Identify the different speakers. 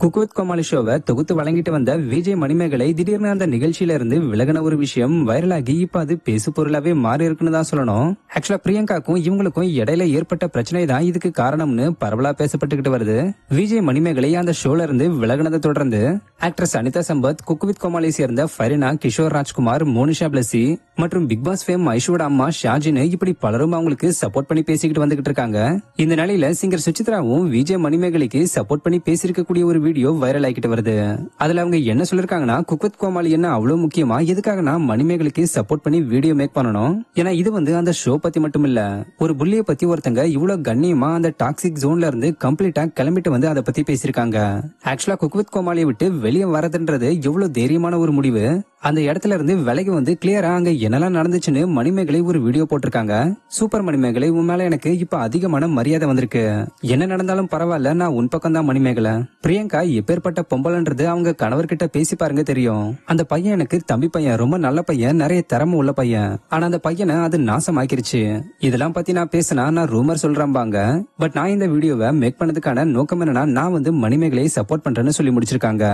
Speaker 1: Cook with கோமாளி ஷோவை தொகுத்து வழங்கிட்டு வந்த விஜய் மணிமேகலை திடீர்னு அந்த நிகழ்ச்சியில இருந்து விலகின ஒரு விஷயம் வைரலாகி இப்ப அது பேசு பொருளாவே மாறி இருக்குன்னு தான் சொல்லணும். ஆக்சுவலா பிரியங்காக்கும் இவங்களுக்கும் இடையில ஏற்பட்ட பிரச்சனை தான் இதுக்கு காரணம்னு பரவலா பேசப்பட்டுக்கிட்டு வருது. விஜய் மணிமேகலை அந்த ஷோல இருந்து விலகினதை தொடர்ந்து actress Anitha Sampath, Cook with Comali சேர்ந்த ஃபரினா, கிஷோர் ராஜ்குமார், மோனிஷா பிளஸி மற்றும் பிக் பாஸ் ஃபேம் ஐஷோட அம்மா ஷாஜின்னு இப்படி பலரும் அவங்களுக்கு சப்போர்ட் பண்ணி பேசிக்கிட்டு வந்துகிட்டு இருக்காங்க. இந்த நிலையில சிங்கர் சுசித்ராவும் விஜய் மணிமேகலைக்கு சப்போர்ட் பண்ணி பேசியிருக்கக்கூடிய ஒரு வீடியோ வைரல் ஆகிட்டு வருது. அதுல அவங்க என்ன சொல்லிருக்காங்கன்னா, குக் வித் கோமாளி என்ன அவ்வளவு முக்கியமா, எதுக்காக நான் மணிமேகலைக்கு சப்போர்ட் பண்ணி வீடியோ மேக் பண்ணணும், ஏன்னா இது அந்த ஷோ பத்தி மட்டும் இல்ல, ஒரு புள்ளிய பத்தி ஒருத்தங்க இவ்வளவு கண்ணியமா அந்த டாக்ஸிக் ஜோன்ல இருந்து கம்ப்ளீட்டா கிளம்பிட்டு அதை பத்தி பேசிருக்காங்க. ஆக்சுவலா குக் வித் கோமாளியை விட்டு வெளியே வரதுன்றது எவ்வளவு தைரியமான ஒரு முடிவு. அந்த இடத்துல இருந்து விலகி கிளியரா அங்க என்னெல்லாம் நடந்துச்சுன்னு மணிமேகலை ஒரு வீடியோ போட்டிருக்காங்க. சூப்பர் மணிமேகலை, உன் மேல எனக்கு இப்ப அதிகமான மரியாதை வந்திருக்கு. என்ன நடந்தாலும் பரவாயில்ல, நான் உன் பக்கம் தான் மணிமேகலை. பிரியங்கா எப்பேற்பட்ட பொம்பலன்றது அவங்க கணவர்கிட்ட பேசி பாருங்க தெரியும். அந்த பையன் எனக்கு தம்பி பையன், ரொம்ப நல்ல பையன், நிறைய திறமை உள்ள பையன். ஆனா அந்த பையனை அது நாசமாக்கிருச்சு. இதெல்லாம் பத்தி நான் பேசினா நான் ரூமர் சொல்றேன்பாங்க. பட் நான் இந்த வீடியோவை மேக் பண்ணதுக்கான நோக்கம் என்னன்னா, நான் மணிமேகலையை சப்போர்ட் பண்றேன்னு சொல்லி முடிச்சிருக்காங்க.